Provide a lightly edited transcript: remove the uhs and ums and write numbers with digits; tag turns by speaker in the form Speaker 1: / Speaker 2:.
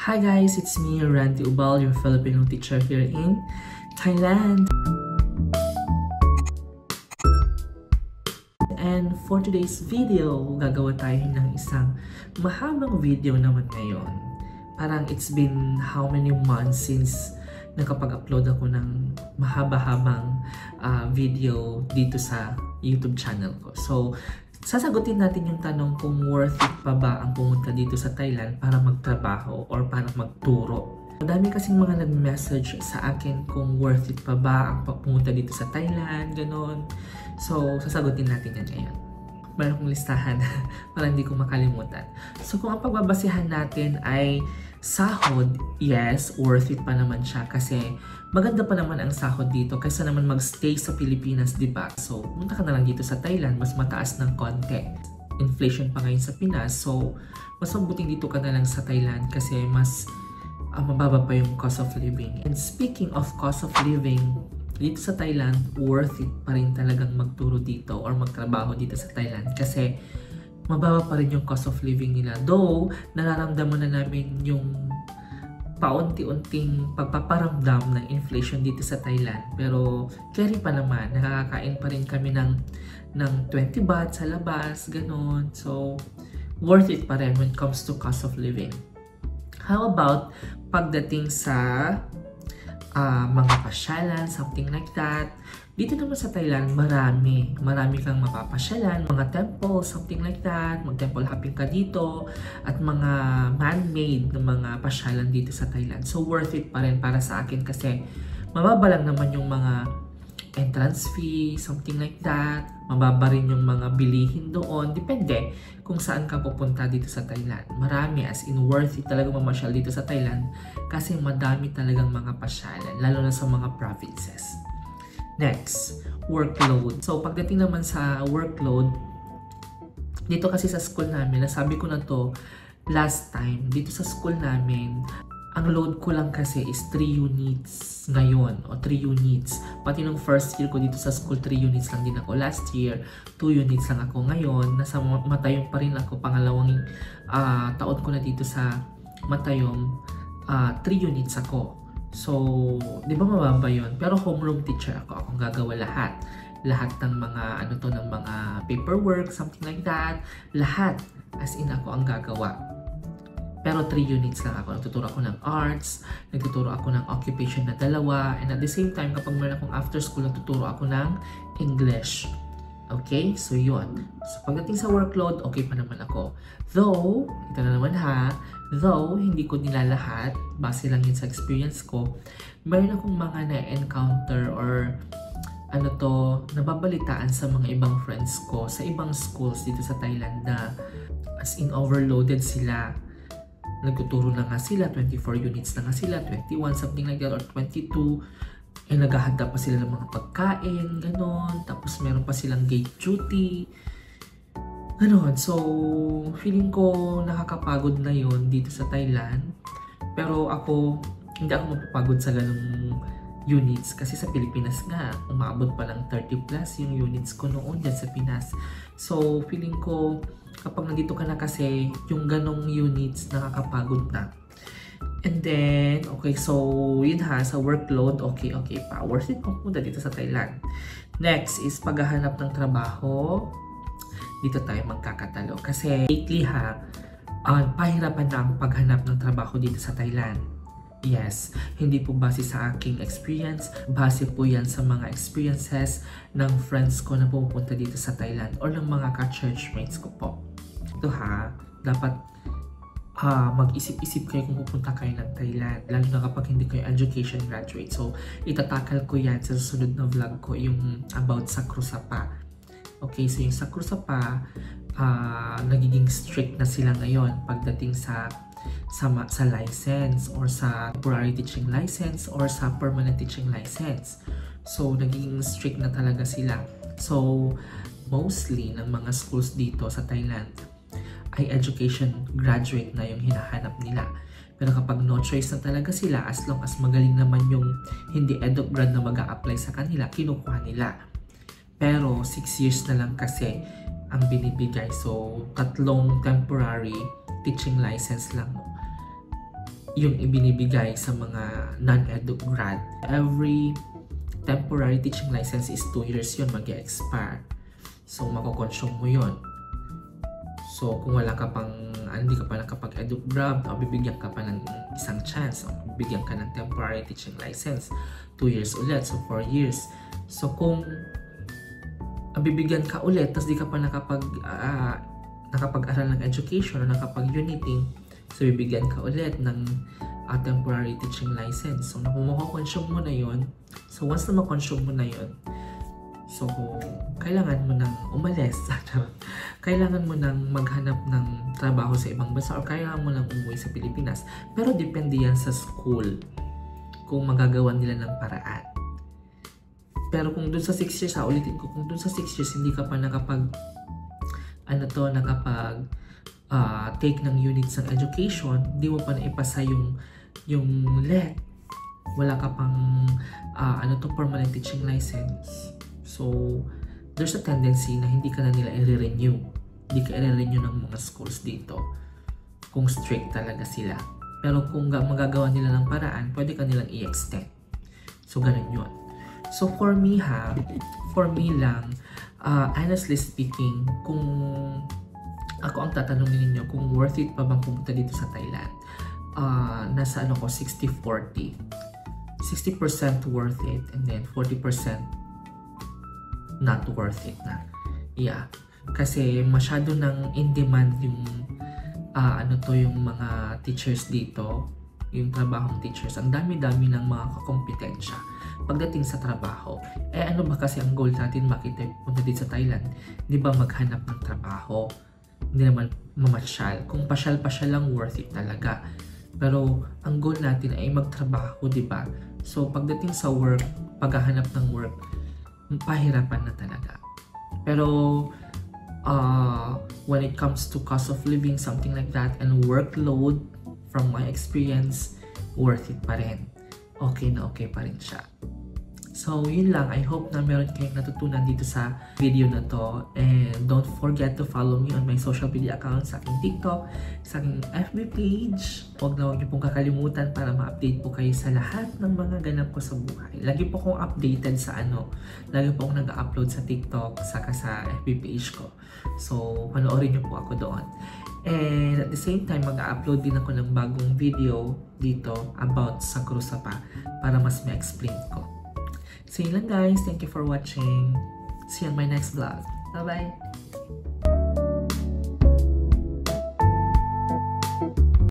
Speaker 1: Hi guys, it's me, Randy Ubal, your Filipino teacher here in Thailand. And for today's video, gagawa tayo ng isang mahabang video naman ngayon. Parang it's been how many months since nakapag-upload ako ng mahaba-habang video dito sa YouTube channel ko. So, sasagutin natin yung tanong kung worth it pa ba ang pumunta dito sa Thailand para magtrabaho or para magturo. Madami kasing mga nag-message sa akin kung worth it pa ba ang pumunta dito sa Thailand, ganon. So, sasagutin natin yan ngayon. Meron akong listahan para hindi ko makalimutan. So, kung ang pagbabasihan natin ay sahod, yes, worth it pa naman siya kasi maganda pa naman ang sahod dito kaysa naman magstay sa Pilipinas, diba? So, punta ka na lang dito sa Thailand, mas mataas ng konti. Inflation pa ngayon sa Pinas, so mas mabuting dito ka na lang sa Thailand kasi mas mababa pa yung cost of living. And speaking of cost of living, dito sa Thailand, worth it pa rin talagang magturo dito or magtrabaho dito sa Thailand kasi mababa pa rin yung cost of living nila. Though, nararamdaman na namin yung paunti-unting pagpaparamdam ng inflation dito sa Thailand. Pero, carry pa naman. Nakakakain pa rin kami ng 20 baht sa labas, ganon. So, worth it pa rin when it comes to cost of living. How about pagdating sa mga pasyalan, something like that? Dito naman sa Thailand, marami kang mapapasyalan, mga temple, something like that, mag-temple hopping ka dito, at mga man-made na mga pasyalan dito sa Thailand. So, worth it pa rin para sa akin kasi mababa lang naman yung mga entrance fee, something like that. Mababa rin yung mga bilihin doon. Depende kung saan ka pupunta dito sa Thailand. Marami, as in worth it talaga mamasyal dito sa Thailand kasi madami talagang mga pasyalan, lalo na sa mga provinces. Next, workload. So, pagdating naman sa workload, dito kasi sa school namin, nasabi ko na to last time, dito sa school namin, ang load ko lang kasi is 3 units ngayon, o 3 units. Pati nung first year ko dito sa school, 3 units lang din ako. Last year, 2 units lang ako. Ngayon, nasa Matayong pa rin ako. Pangalawang taon ko na dito sa Matayong, 3 units ako. So, di ba mababa yun? Pero homeroom teacher ako. Akong gagawa lahat. Lahat ng mga, ng mga paperwork, something like that. Lahat. As in, ako ang gagawa. Pero 3 units lang ako. Nagtuturo ako ng arts, nagtuturo ako ng occupation na 2, and at the same time, kapag meron akong after school, nagtuturo ako ng English. Okay? So, yun. So, pagdating sa workload, okay pa naman ako. Though, ito na naman ha, hindi ko nilalahat, base lang yun sa experience ko, meron akong mga na-encounter or nababalitaan sa mga ibang friends ko sa ibang schools dito sa Thailand na as in overloaded sila. Nagtuturo na nga sila, 24 units na nga sila, 21, something like that, or 22. Naghahanda pa sila ng mga pagkain, ganon. Tapos meron pa silang gate duty. Ganon. So, feeling ko nakakapagod na yon dito sa Thailand. Pero hindi ako mapapagod sa ganong units. Kasi sa Pilipinas nga, umabot pa ng 30 plus yung units ko noon dyan sa Pinas. So, feeling ko, kapag nandito ka na kasi, yung ganong units nakakapagod na. And then, okay, so yun ha, sa workload, okay pa. Worth it pumunta dito sa Thailand. Next is paghahanap ng trabaho. Dito tayo magkakatalo. Kasi lately ha, pahirapan na ang paghanap ng trabaho dito sa Thailand. Yes, hindi po base sa aking experience, base po yan sa mga experiences ng friends ko na pupunta dito sa Thailand or ng mga ka-churchmates ko po. Ito ha, dapat mag-isip-isip kayo kung pupunta kayo ng Thailand, lalo na kapag hindi kayo education graduate. So, itatakal ko yan sa susunod na vlog ko, yung about sa Krusapa. Okay, so yung sa Krusapa, nagiging strict na sila ngayon pagdating sa license or sa temporary teaching license or sa permanent teaching license. So, nagiging strict na talaga sila. So, mostly ng mga schools dito sa Thailand ay education graduate na yung hinahanap nila. Pero kapag no choice na talaga sila, as long as magaling naman yung hindi edu grad na mag-a-apply sa kanila, kinukuha nila. Pero 6 years na lang kasi ang binibigay. So, 3 temporary teaching license lang yung ibinibigay sa mga non-edu grad. Every temporary teaching license is 2 years yun, mag-expire. So, makokonsume mo yun. So, kung wala ka pang, hindi ka pa nakapag-edu grad, o bibigyan ka pa ng isang chance, o bibigyan ka ng temporary teaching license, 2 years ulit, so 4 years. So, kung bibigyan ka ulit, tapos di ka pa nakapag-aral ng education o nakapag-uniting, so bibigyan ka ulit ng temporary teaching license. So, makukonsume mo na yun. So, once na makonsume mo na yun, so, kailangan mo nang umalis. Kailangan mo nang maghanap ng trabaho sa ibang bansa o kailangan mo nang umuwi sa Pilipinas. Pero depende yan sa school kung magagawa nila ng paraan. Pero kung dun sa 6 years, ulitin ko, kung dun sa 6 years hindi ka pa take ng units ng education, di mo pa na ipasa yung LET, wala ka pang permanent teaching license. So, there's a tendency na hindi ka na nila i-renew. Hindi ka i-renew ng mga schools dito kung strict talaga sila. Pero kung magagawa nila ng paraan, pwede ka nilang i-extend. So, ganun yun. So, for me lang, honestly speaking, kung ako ang tatanungin ninyo kung worth it pa bang pumunta dito sa Thailand, nasa 60-40. 60% worth it and then 40% not worth it na. Yeah. Kasi masyado nang in demand yung yung mga teachers dito, yung trabahong teachers. Ang dami-dami ng mga kakompetensya pagdating sa trabaho. Ano ba kasi ang goal natin makita punta dito sa Thailand? Di ba maghanap ng trabaho? Hindi naman mamasyal. Kung pasyal-pasyal lang, worth it talaga. Pero ang goal natin ay magtrabaho, di ba? So pagdating sa work, paghahanap ng work, pahirapan na talaga. Pero when it comes to cost of living, something like that, and workload, from my experience, worth it pa rin. Okay na okay pa rin siya. So, yun lang. I hope na meron kayong natutunan dito sa video na to. And don't forget to follow me on my social media accounts, sa aking TikTok, sa aking FB page. Huwag niyo pong kakalimutan para ma-update po kayo sa lahat ng mga ganap ko sa buhay. Lagi po akong updated sa lagi po akong nag-upload sa TikTok, saka sa FB page ko. So, panoorin niyo po ako doon. And at the same time, mag-upload din ako ng bagong video dito about sa Krusapa para mas ma-explain ko. So yun lang guys, thank you for watching. See you on my next vlog. Bye bye!